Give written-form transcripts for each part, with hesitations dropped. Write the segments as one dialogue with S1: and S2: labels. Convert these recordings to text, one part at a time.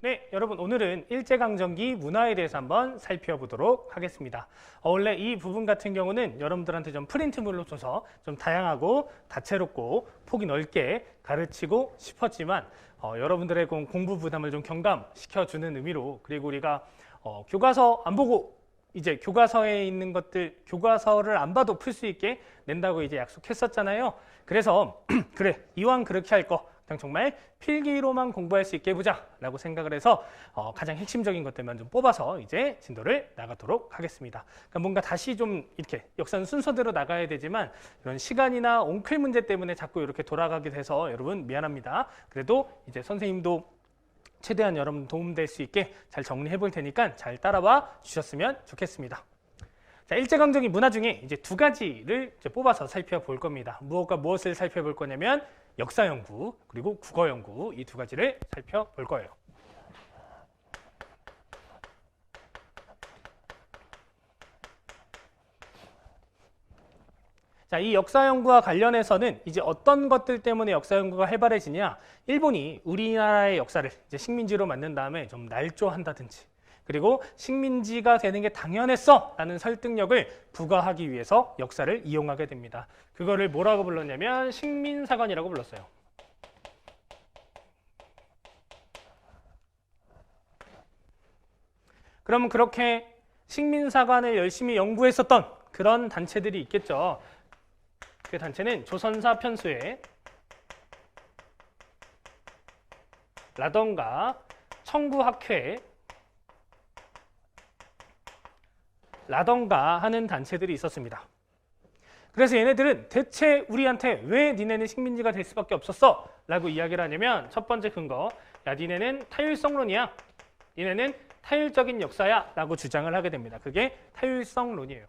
S1: 네, 여러분 오늘은 일제강점기 문화에 대해서 한번 살펴보도록 하겠습니다. 원래 이 부분 같은 경우는 여러분들한테 좀 프린트물로 줘서 좀 다양하고 다채롭고 폭이 넓게 가르치고 싶었지만 여러분들의 공부 부담을 좀 경감시켜주는 의미로, 그리고 우리가 교과서 안 보고 이제 교과서에 있는 것들, 교과서를 안 봐도 풀 수 있게 낸다고 이제 약속했었잖아요. 그래서 그래, 이왕 그렇게 할 거 그냥 정말 필기로만 공부할 수 있게 해보자 라고 생각을 해서 가장 핵심적인 것들만 좀 뽑아서 이제 진도를 나가도록 하겠습니다. 그러니까 뭔가 다시 좀 이렇게 역사는 순서대로 나가야 되지만 이런 시간이나 옹클 문제 때문에 자꾸 이렇게 돌아가게 돼서 여러분 미안합니다. 그래도 이제 선생님도 최대한 여러분 도움될 수 있게 잘 정리해 볼 테니까 잘 따라와 주셨으면 좋겠습니다. 자, 일제강점기 문화 중에 이제 두 가지를 이제 뽑아서 살펴볼 겁니다. 무엇과 무엇을 살펴볼 거냐면 역사 연구 그리고 국어 연구, 이 두 가지를 살펴볼 거예요. 자, 이 역사 연구와 관련해서는 이제 어떤 것들 때문에 역사 연구가 활발해지냐? 일본이 우리나라의 역사를 이제 식민지로 만든 다음에 좀 날조한다든지, 그리고 식민지가 되는 게 당연했어 라는 설득력을 부과하기 위해서 역사를 이용하게 됩니다. 그거를 뭐라고 불렀냐면 식민사관이라고 불렀어요. 그러면 그렇게 식민사관을 열심히 연구했었던 그런 단체들이 있겠죠. 그 단체는 조선사 편수회 라던가 청구학회 라던가 하는 단체들이 있었습니다. 그래서 얘네들은 대체 우리한테 왜 니네는 식민지가 될 수밖에 없었어? 라고 이야기를 하냐면 첫 번째 근거, 야 니네는 타율성론이야. 니네는 타율적인 역사야 라고 주장을 하게 됩니다. 그게 타율성론이에요.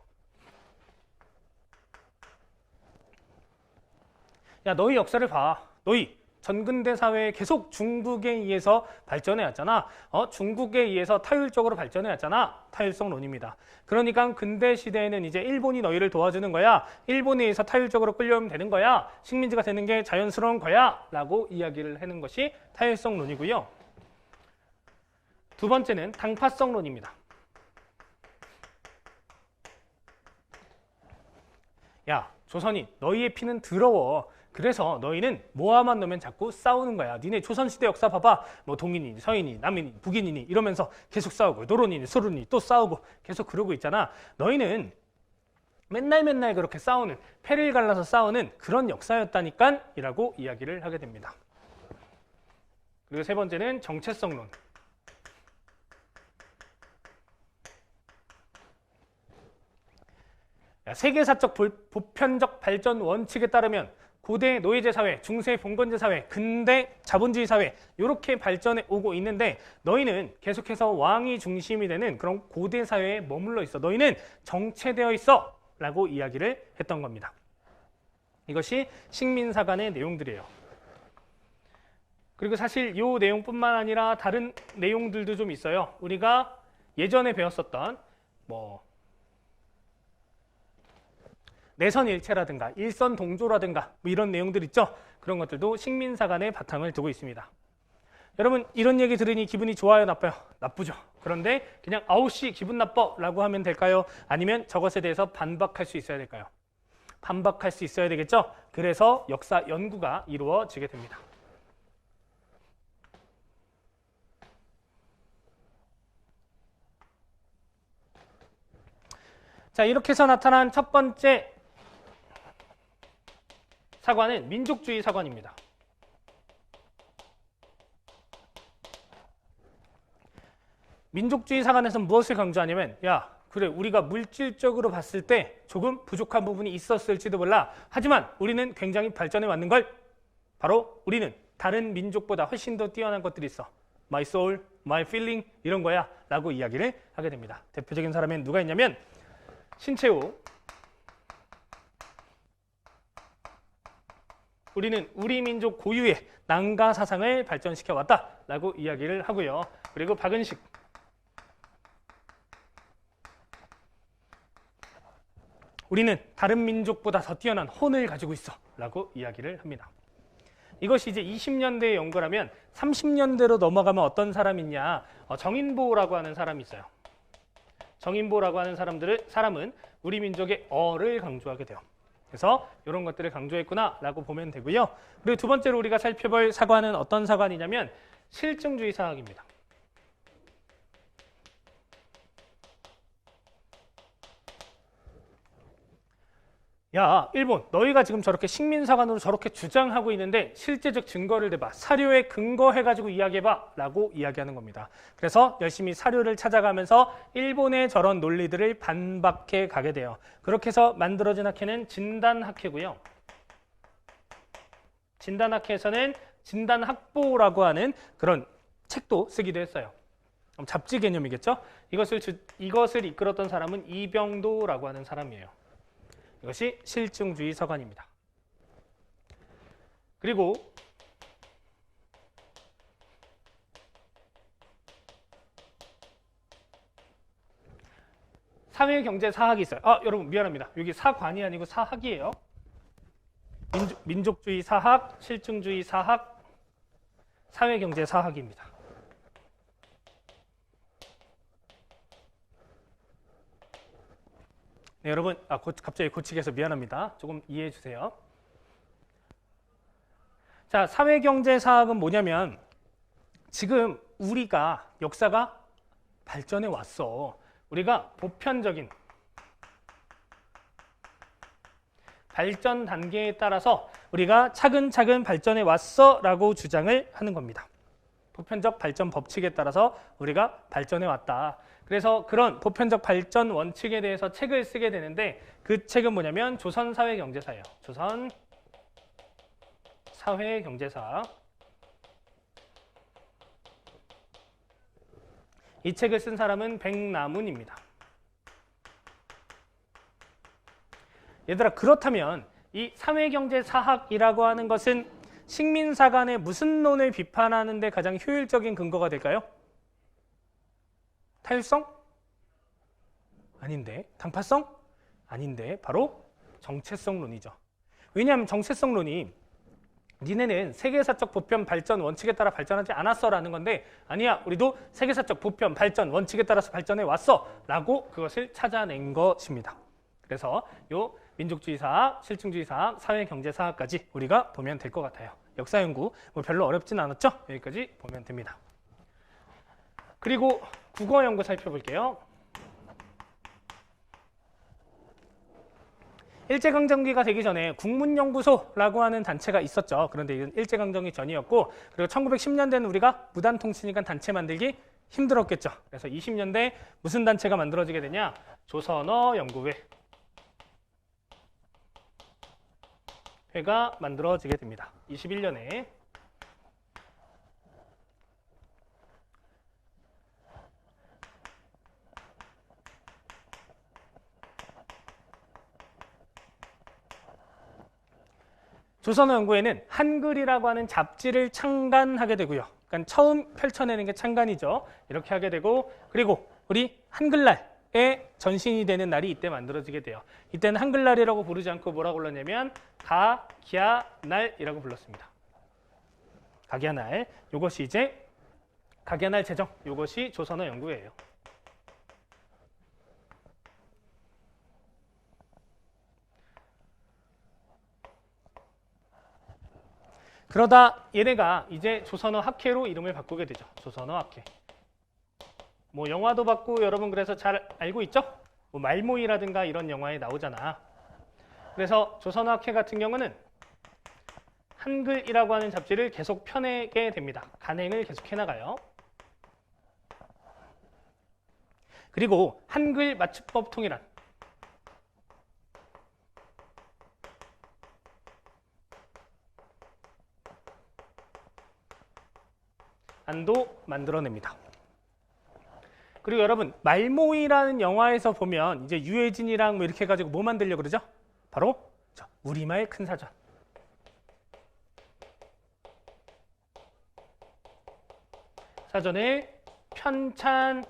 S1: 야 너희 역사를 봐. 너희 전근대 사회에 계속 중국에 의해서 발전해 왔잖아. 중국에 의해서 타율적으로 발전해 왔잖아. 타율성론입니다. 그러니까 근대 시대에는 이제 일본이 너희를 도와주는 거야. 일본에 의해서 타율적으로 끌려오면 되는 거야. 식민지가 되는 게 자연스러운 거야. 라고 이야기를 하는 것이 타율성론이고요. 두 번째는 당파성론입니다. 야, 조선인 너희의 피는 더러워. 그래서 너희는 모아만 놓으면 자꾸 싸우는 거야. 니네 조선시대 역사 봐봐. 뭐 동인이니 서인이니 남인이니 북인이니 이러면서 계속 싸우고, 노론이니 소론이니 또 싸우고 계속 그러고 있잖아. 너희는 맨날 그렇게 싸우는, 패를 갈라서 싸우는 그런 역사였다니까 이라고 이야기를 하게 됩니다. 그리고 세 번째는 정체성론. 세계사적 보편적 발전 원칙에 따르면 고대 노예제 사회, 중세 봉건제 사회, 근대 자본주의 사회 이렇게 발전해 오고 있는데 너희는 계속해서 왕이 중심이 되는 그런 고대 사회에 머물러 있어. 너희는 정체되어 있어 라고 이야기를 했던 겁니다. 이것이 식민사관의 내용들이에요. 그리고 사실 이 내용뿐만 아니라 다른 내용들도 좀 있어요. 우리가 예전에 배웠었던 내선일체라든가 일선동조라든가 뭐 이런 내용들 있죠. 그런 것들도 식민사관의 바탕을 두고 있습니다. 여러분 이런 얘기 들으니 기분이 좋아요, 나빠요? 나쁘죠. 그런데 그냥 아우씨 기분 나빠 라고 하면 될까요? 아니면 저것에 대해서 반박할 수 있어야 될까요? 반박할 수 있어야 되겠죠. 그래서 역사 연구가 이루어지게 됩니다. 자, 이렇게 해서 나타난 첫 번째 사관은 민족주의 사관입니다. 민족주의 사관에서는 무엇을 강조하냐면, 야 그래 우리가 물질적으로 봤을 때 조금 부족한 부분이 있었을지도 몰라. 하지만 우리는 굉장히 발전해 왔는 걸. 바로 우리는 다른 민족보다 훨씬 더 뛰어난 것들이 있어. My soul, my feeling 이런 거야 라고 이야기를 하게 됩니다. 대표적인 사람은 누가 있냐면 신채호. 우리는 우리 민족 고유의 난가 사상을 발전시켜 왔다 라고 이야기를 하고요. 그리고 박은식. 우리는 다른 민족보다 더 뛰어난 혼을 가지고 있어 라고 이야기를 합니다. 이것이 이제 20년대의 연구라면 30년대로 넘어가면 어떤 사람이 있냐? 정인보라고 하는 사람이 있어요. 정인보라고 하는 사람은 우리 민족의 어를 강조하게 돼요. 그래서 이런 것들을 강조했구나라고 보면 되고요. 그리고 두 번째로 우리가 살펴볼 사관은 어떤 사관이냐면 실증주의 사학입니다. 야, 일본, 너희가 지금 저렇게 식민사관으로 저렇게 주장하고 있는데 실제적 증거를 대봐. 사료에 근거해가지고 이야기해봐. 라고 이야기하는 겁니다. 그래서 열심히 사료를 찾아가면서 일본의 저런 논리들을 반박해 가게 돼요. 그렇게 해서 만들어진 학회는 진단학회고요. 진단학회에서는 진단학보라고 하는 그런 책도 쓰기도 했어요. 잡지 개념이겠죠? 이것을 이끌었던 사람은 이병도라고 하는 사람이에요. 이것이 실증주의 서관입니다. 그리고 사회경제사학이 있어요. 여러분 미안합니다. 여기 사관이 아니고 사학이에요. 민족주의 사학, 실증주의 사학, 사회경제사학입니다. 네, 여러분, 갑자기 고치게 해서 미안합니다. 조금 이해해 주세요. 자, 사회경제사학은 뭐냐면 지금 우리가 역사가 발전해 왔어. 우리가 보편적인 발전 단계에 따라서 우리가 차근차근 발전해 왔어 라고 주장을 하는 겁니다. 보편적 발전 법칙에 따라서 우리가 발전해 왔다. 그래서 그런 보편적 발전 원칙에 대해서 책을 쓰게 되는데 그 책은 뭐냐면 조선사회경제사예요. 조선사회경제사. 이 책을 쓴 사람은 백남훈입니다. 얘들아, 그렇다면 이 사회경제사학이라고 하는 것은 식민사관의 무슨 논을 비판하는 데 가장 효율적인 근거가 될까요? 타율성? 아닌데. 당파성? 아닌데. 바로 정체성론이죠. 왜냐하면 정체성론이 니네는 세계사적 보편 발전 원칙에 따라 발전하지 않았어라는 건데 아니야, 우리도 세계사적 보편 발전 원칙에 따라서 발전해 왔어 라고 그것을 찾아낸 것입니다. 그래서 요 민족주의사학, 실증주의사학, 사회경제사학까지 우리가 보면 될 것 같아요. 역사연구 뭐 별로 어렵진 않았죠? 여기까지 보면 됩니다. 그리고 국어연구 살펴볼게요. 일제강점기가 되기 전에 국문연구소라고 하는 단체가 있었죠. 그런데 이건 일제강점기 전이었고, 그리고 1910년대는 우리가 무단통치니까 단체 만들기 힘들었겠죠. 그래서 20년대 무슨 단체가 만들어지게 되냐? 조선어연구회가 만들어지게 됩니다. 21년에. 조선어연구회는 한글이라고 하는 잡지를 창간하게 되고요. 그러니까 처음 펼쳐내는 게 창간이죠. 이렇게 하게 되고, 그리고 우리 한글날에 전신이 되는 날이 이때 만들어지게 돼요. 이때는 한글날이라고 부르지 않고 뭐라고 불렀냐면 각야날이라고 불렀습니다. 각야날. 이것이 이제 각야날 제정. 이것이 조선어연구회예요. 그러다 얘네가 이제 조선어학회로 이름을 바꾸게 되죠. 조선어학회. 뭐 영화도 봤고 여러분 그래서 잘 알고 있죠? 뭐 말모이라든가 이런 영화에 나오잖아. 그래서 조선어학회 같은 경우는 한글이라고 하는 잡지를 계속 펴내게 됩니다. 간행을 계속 해나가요. 그리고 한글 맞춤법 통일안. 안도 만들어냅니다. 그리고 여러분 말모이라는 영화에서 보면 이제 유해진이랑 뭐 이렇게 해가지고 뭐 만들려고 그러죠? 바로 우리말 큰사전. 사전을 편찬했어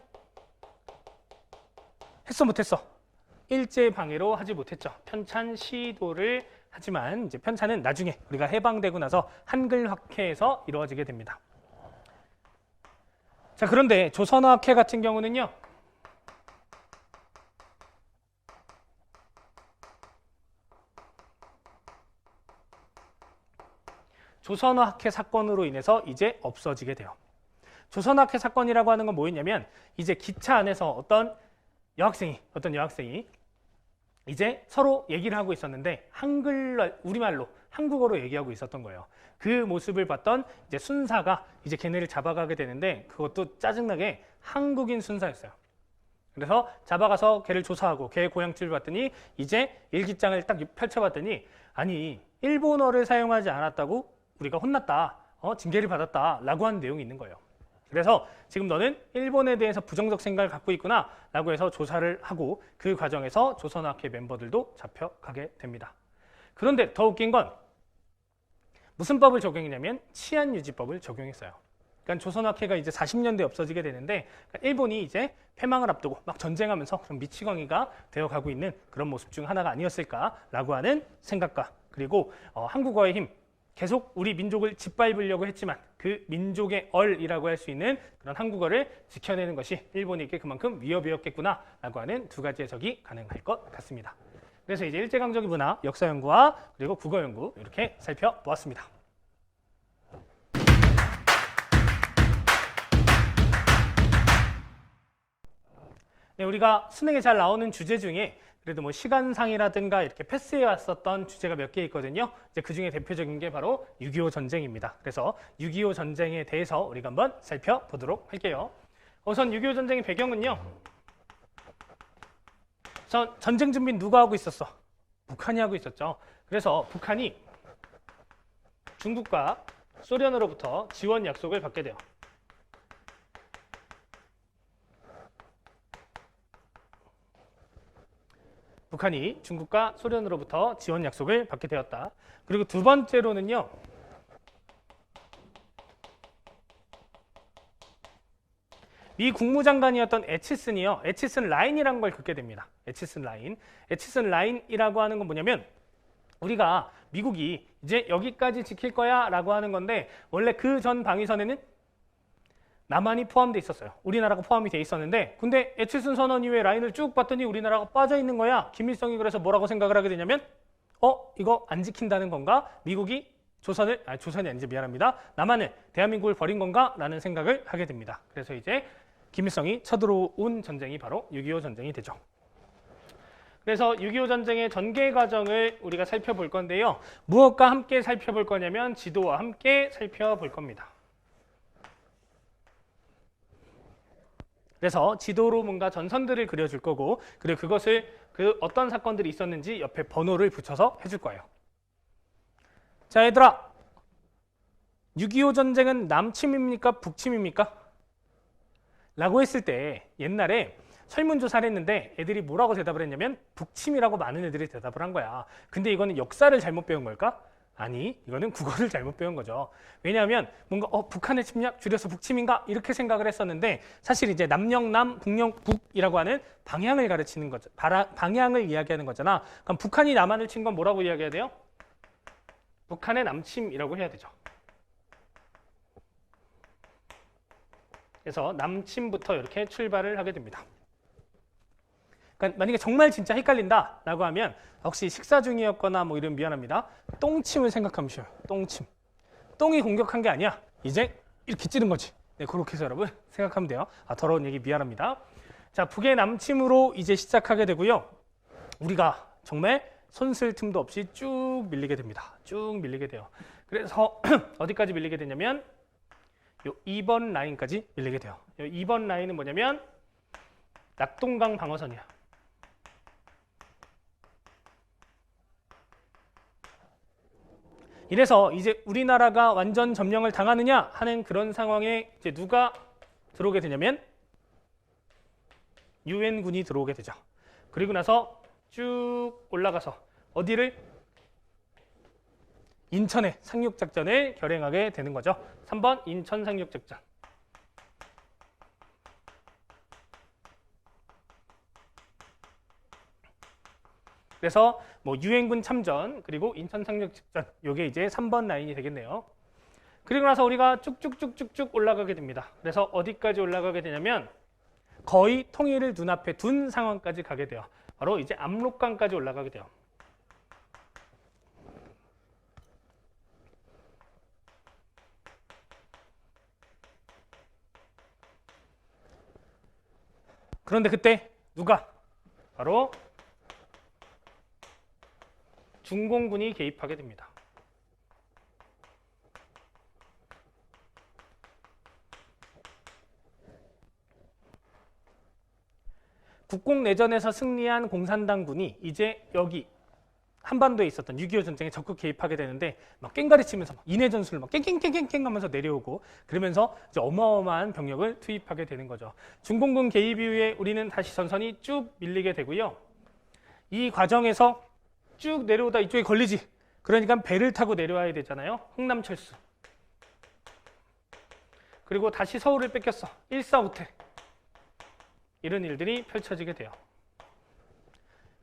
S1: 못했어? 일제방해로 하지 못했죠. 편찬 시도를 하지만 이제 편찬은 나중에 우리가 해방되고 나서 한글화폐에서 이루어지게 됩니다. 자, 그런데 조선화폐 같은 경우는요. 조선화폐 사건으로 인해서 이제 없어지게 돼요. 조선화폐 사건이라고 하는 건 뭐였냐면 이제 기차 안에서 어떤 여학생이 이제 서로 얘기를 하고 있었는데 우리말로 한국어로 얘기하고 있었던 거예요. 그 모습을 봤던 이제 순사가 이제 걔네를 잡아가게 되는데 그것도 짜증나게 한국인 순사였어요. 그래서 잡아가서 걔를 조사하고 걔의 고향집을 봤더니 이제 일기장을 딱 펼쳐봤더니 아니 일본어를 사용하지 않았다고 우리가 혼났다, 징계를 받았다 라고 하는 내용이 있는 거예요. 그래서 지금 너는 일본에 대해서 부정적 생각을 갖고 있구나 라고 해서 조사를 하고 그 과정에서 조선화폐 멤버들도 잡혀가게 됩니다. 그런데 더 웃긴 건 무슨 법을 적용했냐면 치안유지법을 적용했어요. 그러니까 조선화폐가 이제 40년대에 없어지게 되는데 일본이 이제 패망을 앞두고 막 전쟁하면서 그런 미치광이가 되어가고 있는 그런 모습 중 하나가 아니었을까라고 하는 생각과 그리고 한국어의 힘 계속 우리 민족을 짓밟으려고 했지만 그 민족의 얼이라고 할 수 있는 그런 한국어를 지켜내는 것이 일본에게 그만큼 위협이었겠구나라고 하는 두 가지 해석이 가능할 것 같습니다. 그래서 이제 일제강점기 문화, 역사 연구와 그리고 국어 연구 이렇게 살펴보았습니다. 네, 우리가 수능에 잘 나오는 주제 중에 그래도 뭐 시간상이라든가 이렇게 패스해 왔었던 주제가 몇 개 있거든요. 이제 그 중에 대표적인 게 바로 6.25 전쟁입니다. 그래서 6.25 전쟁에 대해서 우리가 한번 살펴보도록 할게요. 우선 6.25 전쟁의 배경은요. 전쟁 준비 누가 하고 있었어? 북한이 하고 있었죠. 그래서 북한이 중국과 소련으로부터 지원 약속을 받게 돼요. 북한이 중국과 소련으로부터 지원 약속을 받게 되었다. 그리고 두 번째로는요. 미 국무장관이었던 애치슨이요. 애치슨 라인이라는 걸 긋게 됩니다. 애치슨 라인. 애치슨 라인이라고 하는 건 뭐냐면 우리가 미국이 이제 여기까지 지킬 거야 라고 하는 건데 원래 그 전 방위선에는 남한이 포함되어 있었어요. 우리나라가 포함이 돼 있었는데 근데 애치슨 선언 이후에 라인을 쭉 봤더니 우리나라가 빠져 있는 거야. 김일성이 그래서 뭐라고 생각을 하게 되냐면 이거 안 지킨다는 건가? 미국이 조선이 아니지 미안합니다. 남한을 대한민국을 버린 건가? 라는 생각을 하게 됩니다. 그래서 이제 김일성이 쳐들어온 전쟁이 바로 6.25 전쟁이 되죠. 그래서 6.25 전쟁의 전개 과정을 우리가 살펴볼 건데요. 무엇과 함께 살펴볼 거냐면 지도와 함께 살펴볼 겁니다. 그래서 지도로 뭔가 전선들을 그려줄 거고 그리고 그것을 어떤 사건들이 있었는지 옆에 번호를 붙여서 해줄 거예요. 자, 얘들아 6.25 전쟁은 남침입니까? 북침입니까? 라고 했을 때 옛날에 설문조사를 했는데 애들이 뭐라고 대답을 했냐면 북침이라고 많은 애들이 대답을 한 거야. 근데 이거는 역사를 잘못 배운 걸까? 아니, 이거는 국어를 잘못 배운 거죠. 왜냐하면 뭔가 북한의 침략 줄여서 북침인가 이렇게 생각을 했었는데 사실 이제 남영남 북영북이라고 하는 방향을 가르치는 거죠. 방향을 이야기하는 거잖아. 그럼 북한이 남한을 친 건 뭐라고 이야기해야 돼요? 북한의 남침이라고 해야 되죠. 그래서 남침부터 이렇게 출발을 하게 됩니다. 그러니까 만약에 정말 진짜 헷갈린다라고 하면 혹시 식사 중이었거나 뭐 이런 미안합니다. 똥침을 생각하면 쉬워요. 똥침. 똥이 공격한 게 아니야. 이제 이렇게 찌른 거지. 네, 그렇게 해서 여러분 생각하면 돼요. 더러운 얘기 미안합니다. 자, 북의 남침으로 이제 시작하게 되고요. 우리가 정말 손쓸 틈도 없이 쭉 밀리게 됩니다. 쭉 밀리게 돼요. 그래서 어디까지 밀리게 되냐면 요 2번 라인까지 밀리게 돼요. 요 2번 라인은 뭐냐면 낙동강 방어선이야. 이래서 이제 우리나라가 완전 점령을 당하느냐 하는 그런 상황에 이제 누가 들어오게 되냐면 유엔군이 들어오게 되죠. 그리고 나서 쭉 올라가서 어디를? 인천의 상륙작전을 결행하게 되는 거죠. 3번 인천 상륙작전. 그래서 뭐 유엔군 참전 그리고 인천 상륙 작전 요게 이제 3번 라인이 되겠네요. 그리고 나서 우리가 쭉쭉쭉쭉쭉 올라가게 됩니다. 그래서 어디까지 올라가게 되냐면 거의 통일을 눈앞에 둔 상황까지 가게 돼요. 바로 이제 압록강까지 올라가게 돼요. 그런데 그때 누가? 바로 중공군이 개입하게 됩니다. 국공내전에서 승리한 공산당군이 이제 여기 한반도에 있었던 6.25 전쟁에 적극 개입하게 되는데 막 깽가리 치면서 막 인해 전술을 막 깽깽깽깽 하면서 내려오고 그러면서 이제 어마어마한 병력을 투입하게 되는 거죠. 중공군 개입 이후에 우리는 다시 전선이 쭉 밀리게 되고요. 이 과정에서 쭉 내려오다 이쪽에 걸리지. 그러니까 배를 타고 내려와야 되잖아요. 흥남철수. 그리고 다시 서울을 뺏겼어. 일사후퇴. 이런 일들이 펼쳐지게 돼요.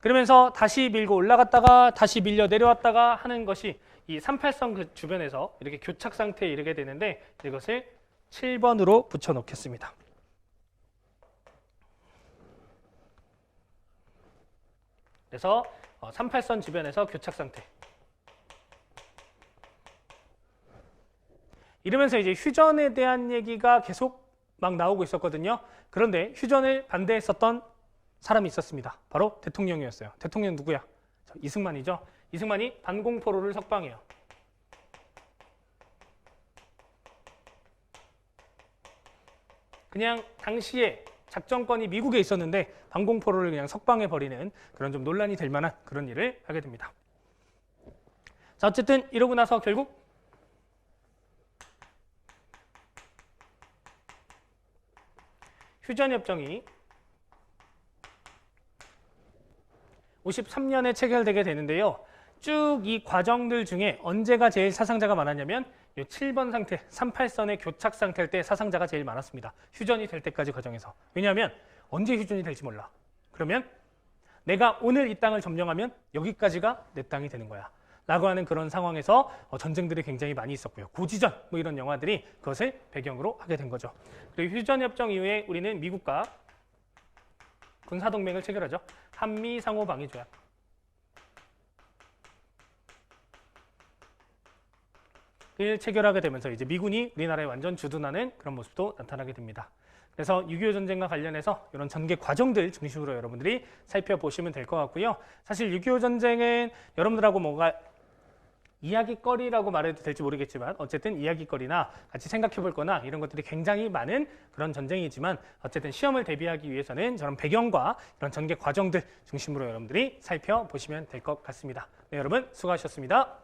S1: 그러면서 다시 밀고 올라갔다가 다시 밀려 내려왔다가 하는 것이 이 38선 그 주변에서 이렇게 교착 상태에 이르게 되는데 이것을 7번으로 붙여놓겠습니다. 그래서 38선 주변에서 교착 상태. 이러면서 이제 휴전에 대한 얘기가 계속 막 나오고 있었거든요. 그런데 휴전을 반대했었던 사람이 있었습니다. 바로 대통령이었어요. 대통령 누구야? 이승만이죠. 이승만이 반공포로를 석방해요. 그냥 당시에 작전권이 미국에 있었는데 반공포로를 그냥 석방해버리는 그런 좀 논란이 될 만한 그런 일을 하게 됩니다. 자, 어쨌든 이러고 나서 결국 휴전협정이 53년에 체결되게 되는데요. 쭉 이 과정들 중에 언제가 제일 사상자가 많았냐면 이 7번 상태, 38선의 교착 상태일 때 사상자가 제일 많았습니다. 휴전이 될 때까지 과정에서. 왜냐하면 언제 휴전이 될지 몰라. 그러면 내가 오늘 이 땅을 점령하면 여기까지가 내 땅이 되는 거야. 라고 하는 그런 상황에서 전쟁들이 굉장히 많이 있었고요. 고지전 뭐 이런 영화들이 그것을 배경으로 하게 된 거죠. 그리고 휴전협정 이후에 우리는 미국과 군사동맹을 체결하죠. 한미상호방위조약. 을 체결하게 되면서 이제 미군이 우리나라에 완전 주둔하는 그런 모습도 나타나게 됩니다. 그래서 6.25 전쟁과 관련해서 이런 전개 과정들 중심으로 여러분들이 살펴보시면 될 것 같고요. 사실 6.25 전쟁은 여러분들하고 뭔가 이야기거리라고 말해도 될지 모르겠지만 어쨌든 이야기거리나 같이 생각해 볼 거나 이런 것들이 굉장히 많은 그런 전쟁이지만 어쨌든 시험을 대비하기 위해서는 저런 배경과 이런 전개 과정들 중심으로 여러분들이 살펴보시면 될 것 같습니다. 네, 여러분 수고하셨습니다.